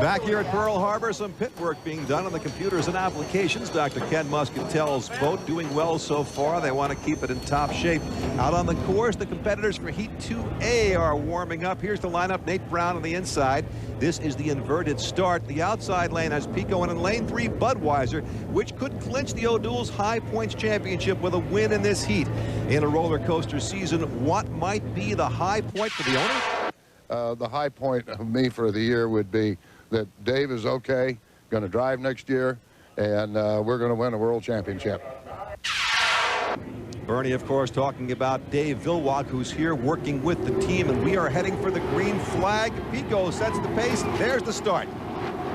Back here at Pearl Harbor, some pit work being done on the computers and applications. Dr. Ken Muscatel's boat doing well so far. They want to keep it in top shape. Out on the course, the competitors for Heat 2A are warming up. Here's the lineup. Nate Brown on the inside. This is the inverted start. The outside lane has Pico, and in lane 3, Budweiser, which could clinch the O'Doul's High Points Championship with a win in this heat. In a roller coaster season, what might be the high point for the owner? The high point of me for the year would be that Dave is okay, going to drive next year, and we're going to win a world championship. Bernie, of course, talking about Dave Vilwalk, who's here working with the team, and we are heading for the green flag. Pico sets the pace. There's the start.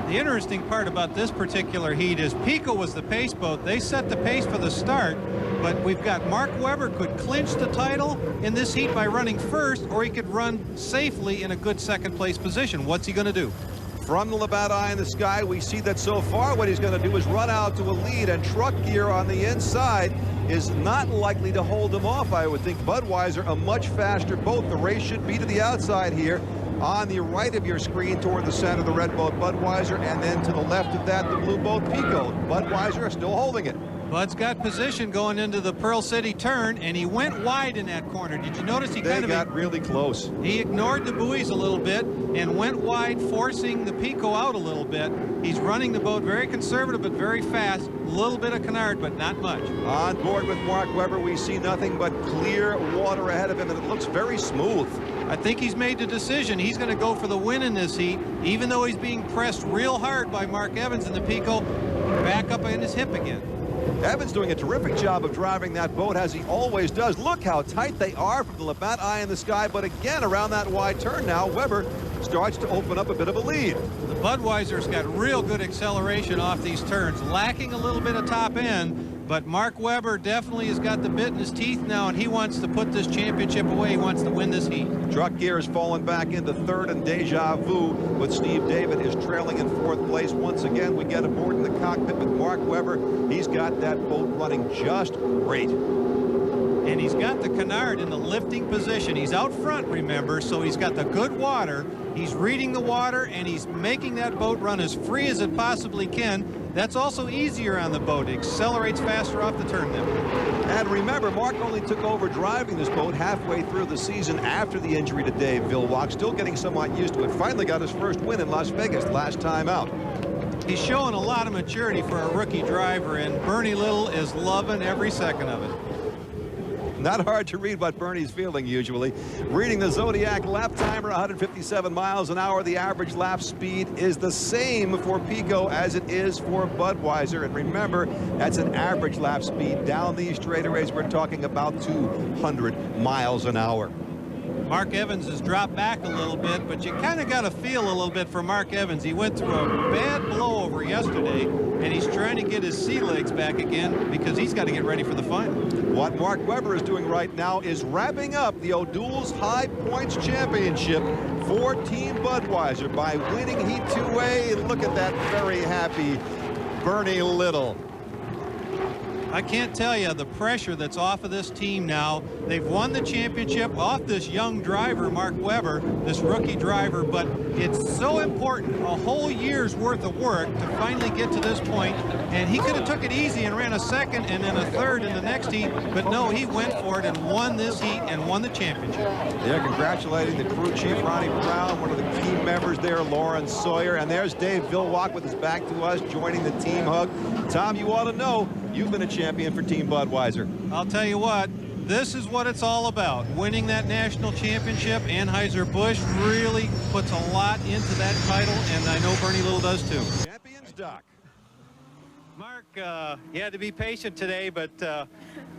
The interesting part about this particular heat is Pico was the pace boat. They set the pace for the start, but we've got Mark Webber could clinch the title in this heat by running first, or he could run safely in a good second place position. What's he going to do? From the Labatt Eye in the Sky, we see that so far what he's going to do is run out to a lead, and Truck Gear on the inside is not likely to hold him off. I would think Budweiser, a much faster boat. The race should be to the outside here. On the right of your screen toward the center, the red boat Budweiser, and then to the left of that, the blue boat Pico. Budweiser still holding it. Bud's got position going into the Pearl City turn, and he went wide in that corner. Did you notice he kind of got really close? He ignored the buoys a little bit and went wide, forcing the Pico out a little bit. He's running the boat very conservative but very fast. A little bit of canard, but not much. On board with Mark Webber, we see nothing but clear water ahead of him, and it looks very smooth. I think he's made the decision. He's going to go for the win in this heat, even though he's being pressed real hard by Mark Evans, and the Pico back up in his hip again. Evans doing a terrific job of driving that boat, as he always does. Look how tight they are from the Labatt Eye in the Sky, but again, around that wide turn now, Webber starts to open up a bit of a lead. The Budweiser's got real good acceleration off these turns, lacking a little bit of top end, but Mark Webber definitely has got the bit in his teeth now, and he wants to put this championship away. He wants to win this heat. Truck Gear has fallen back into third, and Deja Vu with Steve David is trailing in fourth place. Once again, we get aboard in the cockpit with Mark Webber. He's got that boat running just great. And he's got the canard in the lifting position. He's out front, remember, so he's got the good water. He's reading the water, and he's making that boat run as free as it possibly can. That's also easier on the boat. It accelerates faster off the turn then. And remember, Mark only took over driving this boat halfway through the season after the injury to Dave Vilwalk. Still getting somewhat used to it. Finally got his first win in Las Vegas last time out. He's showing a lot of maturity for a rookie driver, and Bernie Little is loving every second of it. Not hard to read what Bernie's feeling usually. Reading the Zodiac lap timer, 157 miles an hour. The average lap speed is the same for Pico as it is for Budweiser. And remember, that's an average lap speed. Down these straightaways, we're talking about 200 miles an hour. Mark Evans has dropped back a little bit, but you kind of got to feel a little bit for Mark Evans. He went through a bad blowover yesterday, and he's trying to get his sea legs back again because he's got to get ready for the final. What Mark Webber is doing right now is wrapping up the O'Doul's High Points Championship for Team Budweiser by winning Heat 2A. Look at that very happy Bernie Little. I can't tell you the pressure that's off of this team now. They've won the championship off this young driver, Mark Webber, this rookie driver, but it's so important, a whole year's worth of work to finally get to this point. And he could have took it easy and ran a second and then a third in the next heat, but no, he went for it and won this heat and won the championship. They're congratulating the crew chief, Ronnie Brown, one of the team members there, Lauren Sawyer, and there's Dave Vilwalk with his back to us, joining the team hug. Tom, you ought to know, you've been a champion for Team Budweiser. I'll tell you what, this is what it's all about. Winning that national championship. Anheuser-Busch really puts a lot into that title, and I know Bernie Little does too. Champions, Doc. Mark, you had to be patient today, but,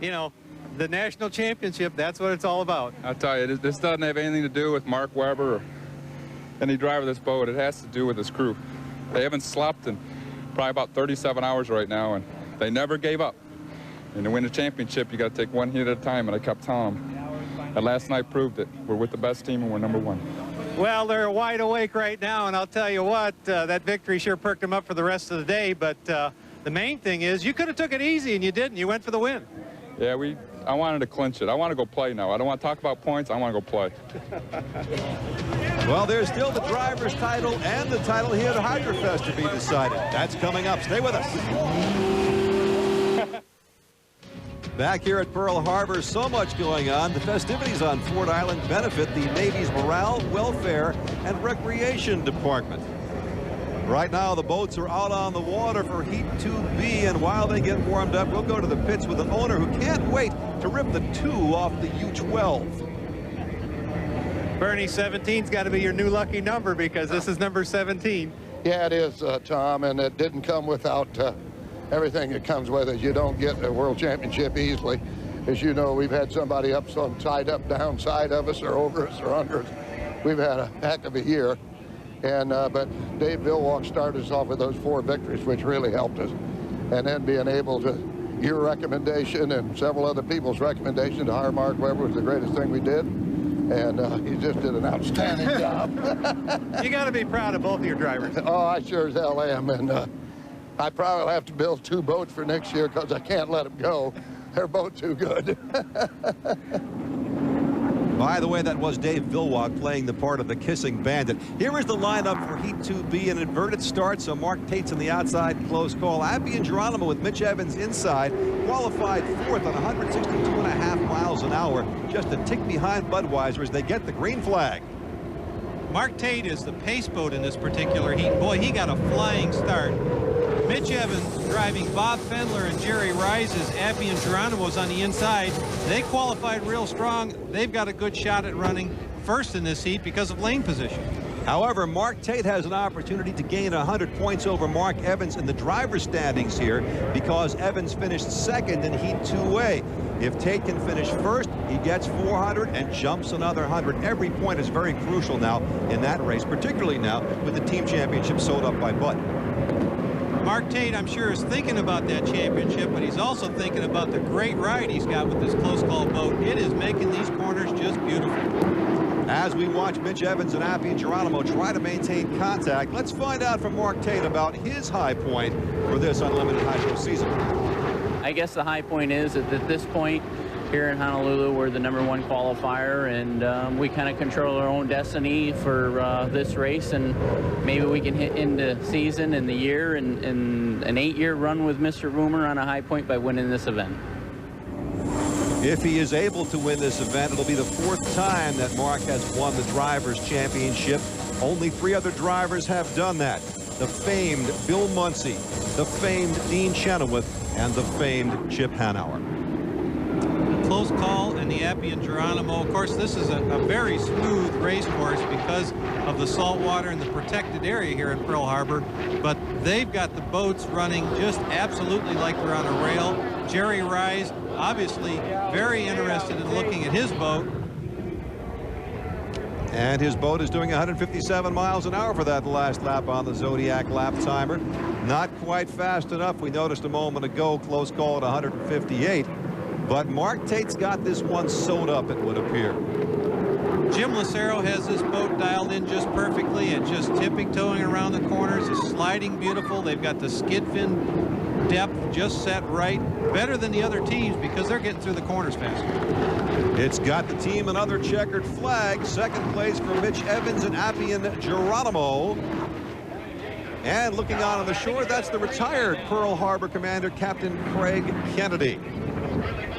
you know, the national championship, that's what it's all about. I'll tell you, this doesn't have anything to do with Mark Webber or any driver of this boat. It has to do with his crew. They haven't slept in probably about 37 hours right now, and they never gave up. And to win a championship, you got to take one hit at a time, and I kept telling them. And last night proved it. We're with the best team, and we're #1. Well, they're wide awake right now, and I'll tell you what, that victory sure perked them up for the rest of the day, but the main thing is you could have took it easy, and you didn't. You went for the win. Yeah, I wanted to clinch it. I want to go play now. I don't want to talk about points. I want to go play. Well, there's still the driver's title and the title here at Hydrofest to be decided. That's coming up. Stay with us. Back here at Pearl Harbor, so much going on. The festivities on Ford Island benefit the Navy's Morale, Welfare, and Recreation Department. Right now, the boats are out on the water for Heat 2B, and while they get warmed up, we'll go to the pits with an owner who can't wait to rip the 2 off the U12. Bernie, 17's got to be your new lucky number because this is number 17. Yeah, it is, Tom, and it didn't come without everything that comes with it. You don't get a world championship easily. As you know, we've had somebody up some tied up downside of us or over us or under us. We've had a heck of a year. And but Dave Vilwalk started us off with those 4 victories, which really helped us. And then being able to, your recommendation and several other people's recommendation to hire Mark Webber was the greatest thing we did. And he just did an outstanding job. You got to be proud of both of your drivers. Oh, I sure as hell am. And I probably will have to build 2 boats for next year because I can't let them go. They're both too good. By the way, that was Dave Vilwalk playing the part of the Kissing Bandit. Here is the lineup for Heat 2B, an inverted start, so Mark Tate's on the outside, close call. Appy and Geronimo with Mitch Evans inside, qualified 4th on 162.5 miles an hour, just a tick behind Budweiser as they get the green flag. Mark Tate is the pace boat in this particular heat. Boy, he got a flying start. Mitch Evans driving Bob Fendler and Jerry Rice's Appy and Geronimo's on the inside. They qualified real strong. They've got a good shot at running first in this heat because of lane position. However, Mark Tate has an opportunity to gain 100 points over Mark Evans in the driver's standings here because Evans finished 2nd in Heat 2A. If Tate can finish 1st, he gets 400 and jumps another 100. Every point is very crucial now in that race, particularly now with the team championship sewed up by Bud. Mark Tate, I'm sure, is thinking about that championship, but he's also thinking about the great ride he's got with this close call boat. It is making these corners just beautiful. As we watch Mitch Evans and Appy and Geronimo try to maintain contact, let's find out from Mark Tate about his high point for this Unlimited Hydro season. I guess the high point is that at this point here in Honolulu, we're the #1 qualifier, and we kind of control our own destiny for this race, and maybe we can hit into season and the year and an 8-year run with Mr. Boomer on a high point by winning this event. If he is able to win this event, it'll be the 4th time that Mark has won the Drivers' Championship. Only 3 other drivers have done that. The famed Bill Muncy, the famed Dean Chenoweth, and the famed Chip Hanauer. Close call and the Appy and Geronimo. Of course, this is a very smooth race course because of the salt water and the protected area here at Pearl Harbor, but they've got the boats running just absolutely like they're on a rail. Jerry Rise obviously very interested in looking at his boat. And his boat is doing 157 miles an hour for that last lap on the Zodiac lap timer. Not quite fast enough. We noticed a moment ago, close call at 158. But Mark Tate's got this one sewed up, it would appear. Jim Lucero has this boat dialed in just perfectly and just tipping-toeing around the corners. It's sliding beautiful. They've got the skid fin depth just set right. Better than the other teams because they're getting through the corners faster. It's got the team another checkered flag. 2nd place for Mitch Evans and Appy and Geronimo. And looking out on the shore, that's the retired Pearl Harbor commander, Captain Craig Kennedy.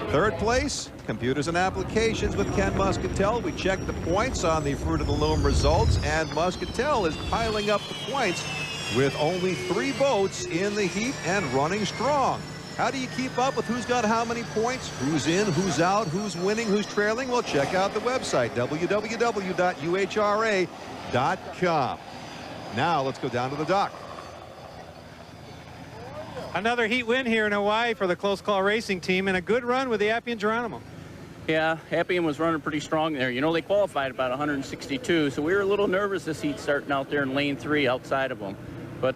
3rd place, computers and applications with Ken Muscatel. We checked the points on the Fruit of the Loom results, and Muscatel is piling up the points with only 3 boats in the heat and running strong. How do you keep up with who's got how many points, who's in, who's out, who's winning, who's trailing? Well, check out the website, www.uhra.com. Now let's go down to the dock. Another heat win here in Hawaii for the close call racing team and a good run with the Appy and Geronimo. Yeah, Appian was running pretty strong there. You know, they qualified about 162, so we were a little nervous this heat starting out there in lane 3 outside of them. But,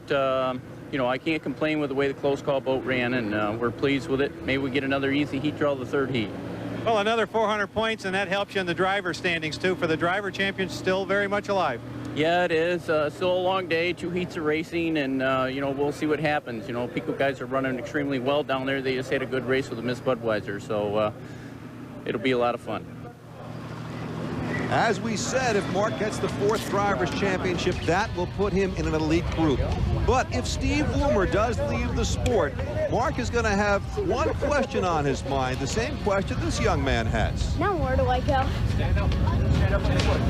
you know, I can't complain with the way the close call boat ran, and we're pleased with it. Maybe we get another easy heat draw the 3rd heat. Well, another 400 points, and that helps you in the driver standings, too, for the driver champion still very much alive. Yeah, it is. Still a long day, 2 heats of racing, and, you know, we'll see what happens. You know, Pico guys are running extremely well down there. They just had a good race with the Miss Budweiser, so it'll be a lot of fun. As we said, if Mark gets the 4th Drivers' Championship, that will put him in an elite group. But if Steve Woomer does leave the sport, Mark is going to have one question on his mind, the same question this young man has. Now where do I go? Stand up. Stand up on foot.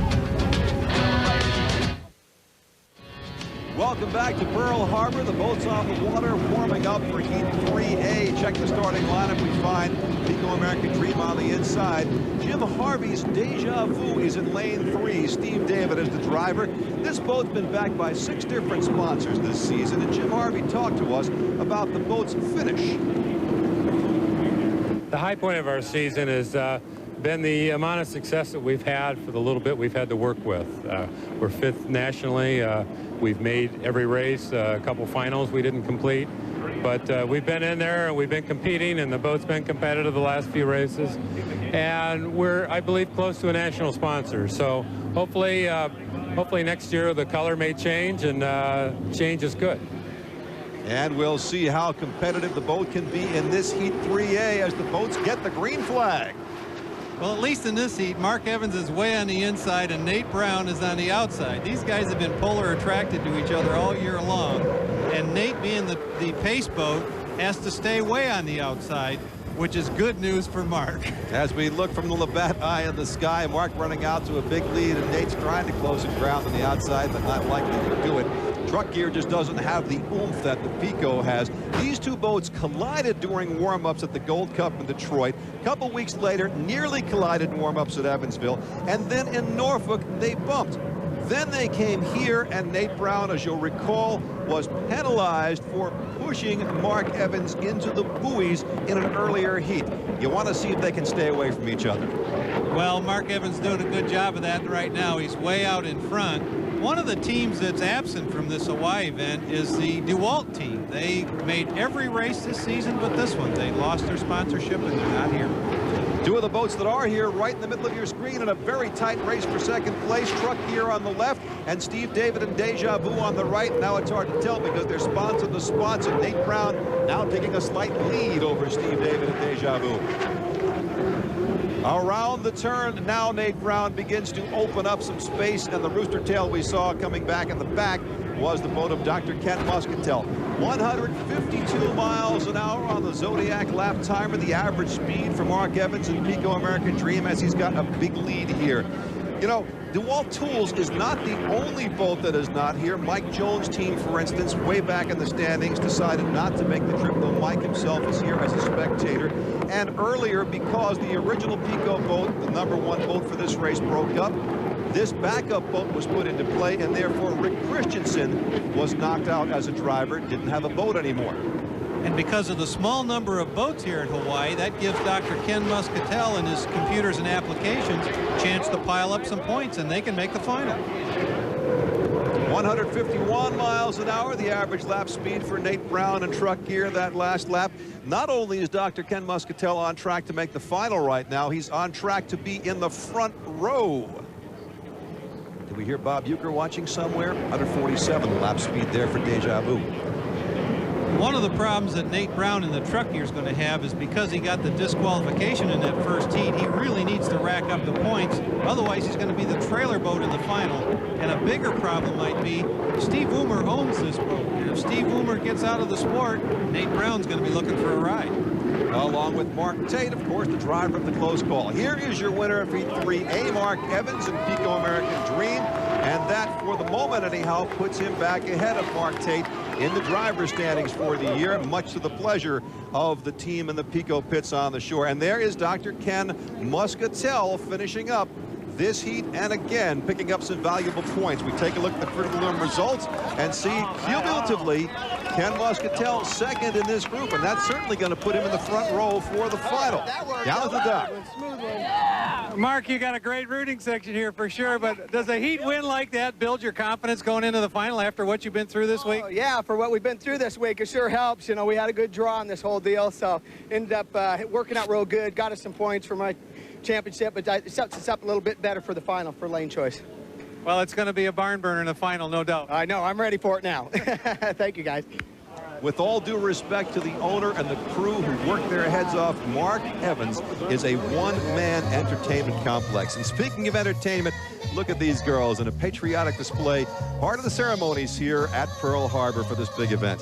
Welcome back to Pearl Harbor. The boat's on the water, warming up for Heat 3A. Check the starting lineup. We find Pico American Dream on the inside. Jim Harvey's Deja Vu is in lane 3. Steve David is the driver. This boat's been backed by 6 different sponsors this season, and Jim Harvey talked to us about the boat's finish. The high point of our season has been the amount of success that we've had for the little bit we've had to work with. We're 5th nationally. We've made every race, a couple finals we didn't complete, but we've been in there and we've been competing, and the boat's been competitive the last few races, and we're, I believe, close to a national sponsor. So hopefully next year the color may change, and change is good. And we'll see how competitive the boat can be in this Heat 3A as the boats get the green flag. Well, at least in this heat, Mark Evans is way on the inside and Nate Brown is on the outside. These guys have been polar attracted to each other all year long. And Nate, being the pace boat, has to stay way on the outside, which is good news for Mark. As we look from the Labatt eye in the sky, Mark running out to a big lead, and Nate's trying to close the ground on the outside, but not likely to do it. Truck gear just doesn't have the oomph that the Pico has. These two boats collided during warm-ups at the Gold Cup in Detroit. A couple weeks later, nearly collided in warm-ups at Evansville. And then in Norfolk, they bumped. Then they came here, and Nate Brown, as you'll recall, was penalized for pushing Mark Evans into the buoys in an earlier heat. You want to see if they can stay away from each other. Well, Mark Evans doing a good job of that right now. He's way out in front. One of the teams that's absent from this Hawaii event is the DeWalt team. They made every race this season but this one. They lost their sponsorship and they're not here. Two of the boats that are here right in the middle of your screen in a very tight race for second place. Truck gear on the left and Steve David and Deja Vu on the right. Now it's hard to tell because they're sponsor to sponsor. Nate Brown now taking a slight lead over Steve David and Deja Vu. Around the turn, now Nate Brown begins to open up some space, and the rooster tail we saw coming back in the back was the boat of Dr. Ken Muscatel. 152 miles an hour on the Zodiac lap timer, the average speed for Mark Evans and Pico American Dream, as he's got a big lead here. You know, DeWalt Tools is not the only boat that is not here. Mike Jones' team, for instance, way back in the standings, decided not to make the trip, though Mike himself is here as a spectator. And earlier, because the original Pico boat, the #1 boat for this race, broke up, this backup boat was put into play, and therefore Rick Christensen was knocked out as a driver, didn't have a boat anymore. And because of the small number of boats here in Hawaii, that gives Dr. Ken Muscatel and his computers and applications a chance to pile up some points, and they can make the final. 151 miles an hour, the average lap speed for Nate Brown and Truck Gear that last lap. Not only is Dr. Ken Muscatel on track to make the final right now, he's on track to be in the front row. Did we hear Bob Uecker watching somewhere? 147 lap speed there for Deja Vu. One of the problems that Nate Brown in the truck gear is going to have is because he got the disqualification in that first heat, he really needs to rack up the points. Otherwise, he's going to be the trailer boat in the final. And a bigger problem might be Steve Woomer owns this boat. And if Steve Woomer gets out of the sport, Nate Brown's going to be looking for a ride. Along with Mark Tate, of course, the driver of the close call. Here is your winner of Heat 3A, Mark Evans and Pico American Dream. And that, for the moment anyhow, puts him back ahead of Mark Tate in the driver's standings for the year, much to the pleasure of the team in the Pico pits on the shore. And there is Dr. Ken Muscatel finishing up this heat, and again picking up some valuable points. We take a look at the critical room results and see cumulatively Ken Muscatel second in this group, and that's certainly going to put him in the front row for the final. Down to the dock. Mark, you got a great rooting section here for sure, but does a heat win like that build your confidence going into the final after what you've been through this week? Oh, yeah, for what we've been through this week, it sure helps. You know, we had a good draw on this whole deal, so ended up working out real good, got us some points for my championship, but it sets us up a little bit better for the final for lane choice. Well, it's going to be a barn burner in the final, no doubt. I know, I'm ready for it now. Thank you, guys. With all due respect to the owner and the crew who work their heads off, Mark Evans is a one-man entertainment complex. And speaking of entertainment, look at these girls in a patriotic display, part of the ceremonies here at Pearl Harbor for this big event.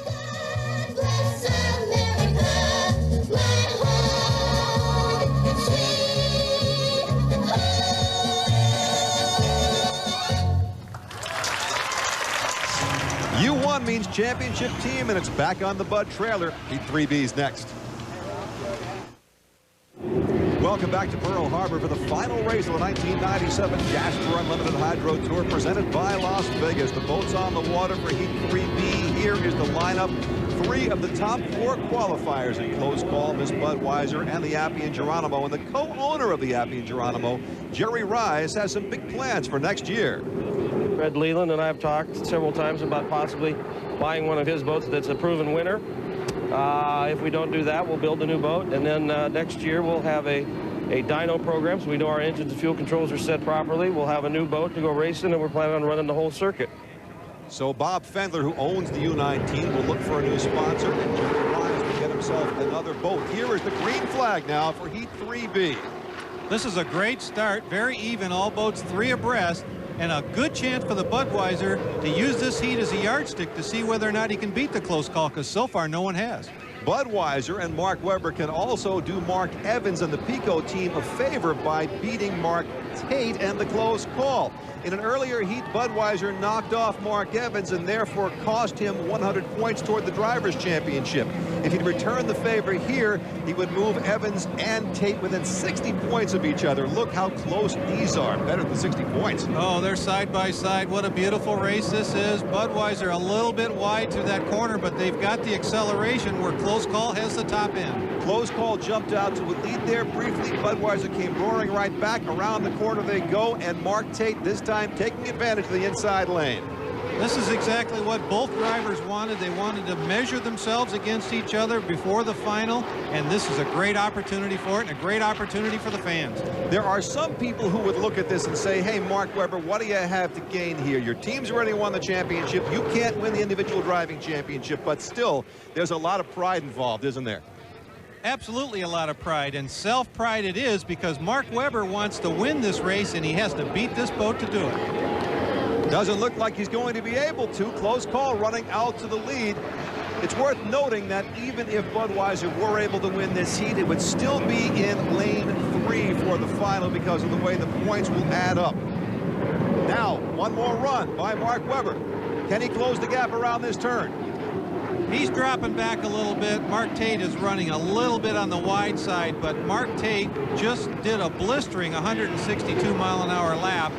U1 means championship team, and it's back on the Bud trailer. Heat 3B's next. Welcome back to Pearl Harbor for the final race of the 1997 Jasper Unlimited Hydro Tour presented by Las Vegas. The boat's on the water for Heat 3B. Here is the lineup. 3 of the top 4 qualifiers in close call, Miss Budweiser and the Appian Geronimo. And the co-owner of the Appian Geronimo, Jerry Rice, has some big plans for next year. Fred Leland and I have talked several times about possibly buying one of his boats that's a proven winner. If we don't do that, we'll build a new boat, and then next year we'll have a dyno program, so we know our engines and fuel controls are set properly. We'll have a new boat to go racing, and we're planning on running the whole circuit. So Bob Fendler, who owns the U19, will look for a new sponsor, and Jerry Rice will get himself another boat. Here is the green flag now for Heat 3B. This is a great start, very even, all boats 3 abreast. And a good chance for the Budweiser to use this heat as a yardstick to see whether or not he can beat the close call, because so far no one has. Budweiser and Mark Webber can also do Mark Evans and the Pico team a favor by beating Mark Tate and the close call. In an earlier heat, Budweiser knocked off Mark Evans and therefore cost him 100 points toward the Drivers' Championship. If he'd return the favor here, he would move Evans and Tate within 60 points of each other. Look how close these are, better than 60 points. Oh, they're side by side. What a beautiful race this is. Budweiser a little bit wide through that corner, but they've got the acceleration where close call has the top end. Close call jumped out to a lead there briefly. Budweiser came roaring right back. Around the corner they go, and Mark Tate this time taking advantage of the inside lane. This is exactly what both drivers wanted. They wanted to measure themselves against each other before the final, and this is a great opportunity for it and a great opportunity for the fans. There are some people who would look at this and say, hey, Mark Webber, what do you have to gain here? Your team's already won the championship. You can't win the individual driving championship, but still, there's a lot of pride involved, isn't there? Absolutely a lot of pride, and self-pride it is, because Mark Webber wants to win this race, and he has to beat this boat to do it. Doesn't look like he's going to be able to. Close call running out to the lead. It's worth noting that even if Budweiser were able to win this heat, it would still be in lane 3 for the final because of the way the points will add up. Now, one more run by Mark Webber. Can he close the gap around this turn? He's dropping back a little bit. Mark Tate is running a little bit on the wide side, but Mark Tate just did a blistering 162-mile-an-hour lap,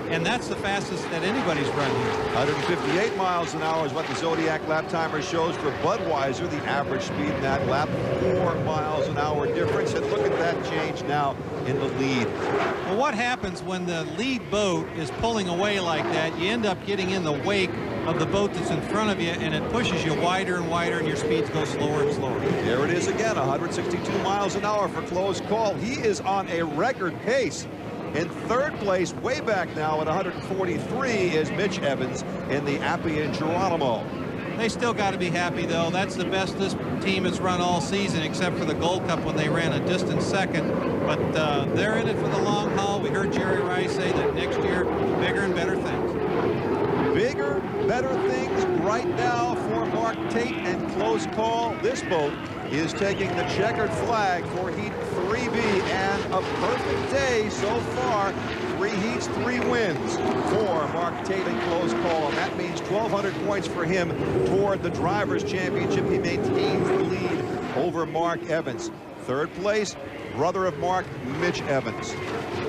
and that's the fastest that anybody's run here. 158 miles an hour is what the Zodiac lap timer shows for Budweiser. The average speed in that lap, 4 miles an hour difference. And look at that change now in the lead. Well, what happens when the lead boat is pulling away like that? You end up getting in the wake of the boat that's in front of you, and it pushes you wider and wider, and your speeds go slower and slower. There it is again, 162 miles an hour for close call. He is on a record pace. In third place, way back now at 143, is Mitch Evans in the Appian Geronimo. They still got to be happy, though. That's the best this team has run all season, except for the Gold Cup when they ran a distant second. But they're in it for the long haul. We heard Jerry Rice say that next year, bigger and better things. Bigger, better things right now for Mark Tate and close call. This boat is taking the checkered flag for Heat 3B, and a perfect day so far. 3 heats, 3 wins for Mark Tate and close call, and that means 1,200 points for him toward the Drivers' Championship. He maintains the lead over Mark Evans. Third place, brother of Mark, Mitch Evans.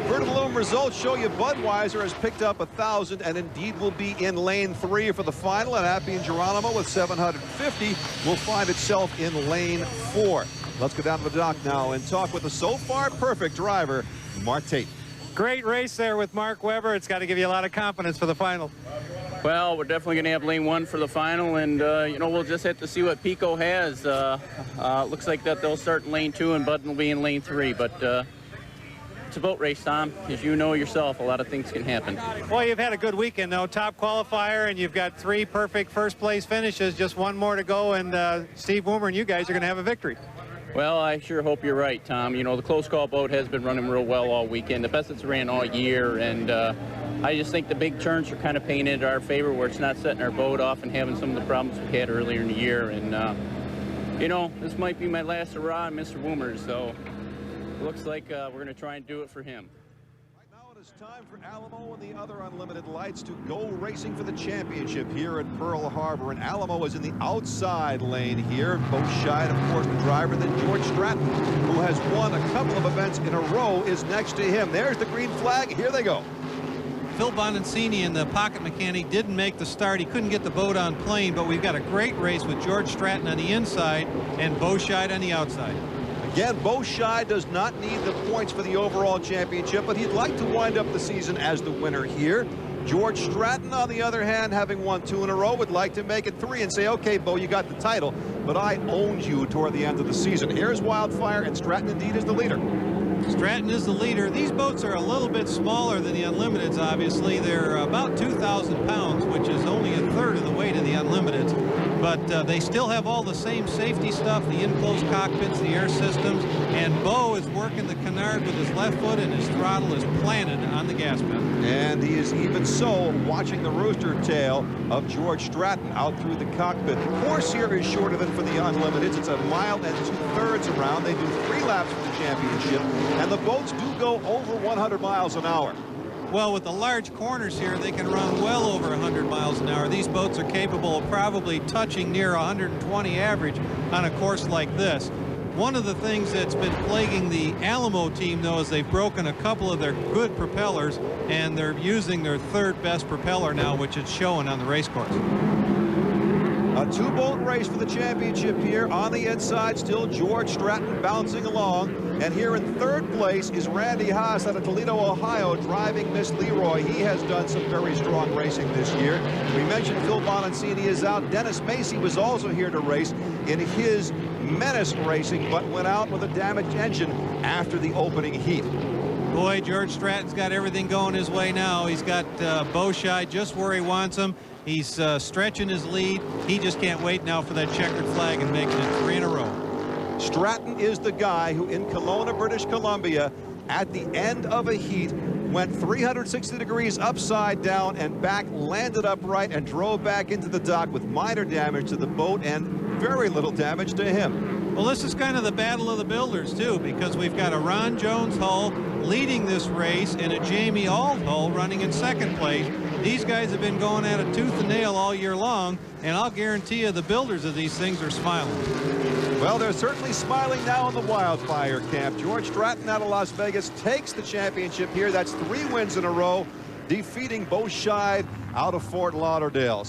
Vertical results show you Budweiser has picked up 1,000 and indeed will be in lane 3 for the final, and Appian Geronimo with 750 will find itself in lane 4. Let's go down to the dock now and talk with the so far perfect driver, Mark Tate. Great race there with Mark Webber. It's got to give you a lot of confidence for the final. Well, we're definitely going to have lane 1 for the final, and you know, we'll just have to see what Pico has. Looks like that they'll start in lane 2 and Bud will be in lane 3, but it's a boat race, Tom. As you know yourself, a lot of things can happen. Well, you've had a good weekend, though. Top qualifier, and you've got 3 perfect first-place finishes. Just one more to go, and Steve Woomer and you guys are going to have a victory. Well, I sure hope you're right, Tom. You know, the close call boat has been running real well all weekend. The best it's ran all year, and I just think the big turns are kind of painted in our favor, where it's not setting our boat off and having some of the problems we had earlier in the year. And, you know, this might be my last hurrah on Mr. Woomer, so it looks like we're going to try and do it for him. It's time for Alamo and the other Unlimited Lights to go racing for the championship here at Pearl Harbor. And Alamo is in the outside lane here. Bo Scheid, of course, the driver. Then George Stratton, who has won a couple of events in a row, is next to him. There's the green flag. Here they go. Phil Bonancini and the pocket mechanic didn't make the start. He couldn't get the boat on plane, but we've got a great race with George Stratton on the inside and Bo Scheid on the outside. Again, Bo Scheid does not need the points for the overall championship, but he'd like to wind up the season as the winner here. George Stratton, on the other hand, having won 2 in a row, would like to make it 3 and say, okay, Bo, you got the title, but I owned you toward the end of the season. Here's Wildfire, and Stratton indeed is the leader. Stratton is the leader. These boats are a little bit smaller than the Unlimiteds, obviously. They're about 2,000 pounds, which is only a third of the weight of the Unlimiteds. But they still have all the same safety stuff, the enclosed cockpits, the air systems, and Bo is working the canard with his left foot, and his throttle is planted on the gas pedal. And he is even so watching the rooster tail of George Stratton out through the cockpit. The course here is shorter than for the Unlimiteds. It's 1 mile and 2/3 around. They do 3 laps for the championship, and the boats do go over 100 miles an hour. Well, with the large corners here, they can run well over 100 miles an hour. These boats are capable of probably touching near 120 average on a course like this. One of the things that's been plaguing the Alamo team, though, is they've broken a couple of their good propellers, and they're using their 3rd best propeller now, which is showing on the race course. A 2-boat race for the championship here. On the inside, still George Stratton bouncing along. And here in 3rd place is Randy Haas out of Toledo, Ohio, driving Miss Leroy. He has done some very strong racing this year. We mentioned Phil Bonancini is out. Dennis Macy was also here to race in his Menace Racing, but went out with a damaged engine after the opening heat. Boy, George Stratton's got everything going his way now. He's got Bo Scheid just where he wants him. He's stretching his lead. He just can't wait now for that checkered flag and making it 3 in a row. Stratton is the guy who in Kelowna, British Columbia, at the end of a heat, went 360 degrees upside down and back, landed upright, and drove back into the dock with minor damage to the boat and very little damage to him. Well, this is kind of the battle of the builders, too, because we've got a Ron Jones hull leading this race and a Jamie Auld hull running in 2nd place. These guys have been going at it tooth and nail all year long, and I'll guarantee you the builders of these things are smiling. Well, they're certainly smiling now in the Wildfire camp. George Stratton out of Las Vegas takes the championship here. That's 3 wins in a row, defeating Bo Scheid out of Fort Lauderdale.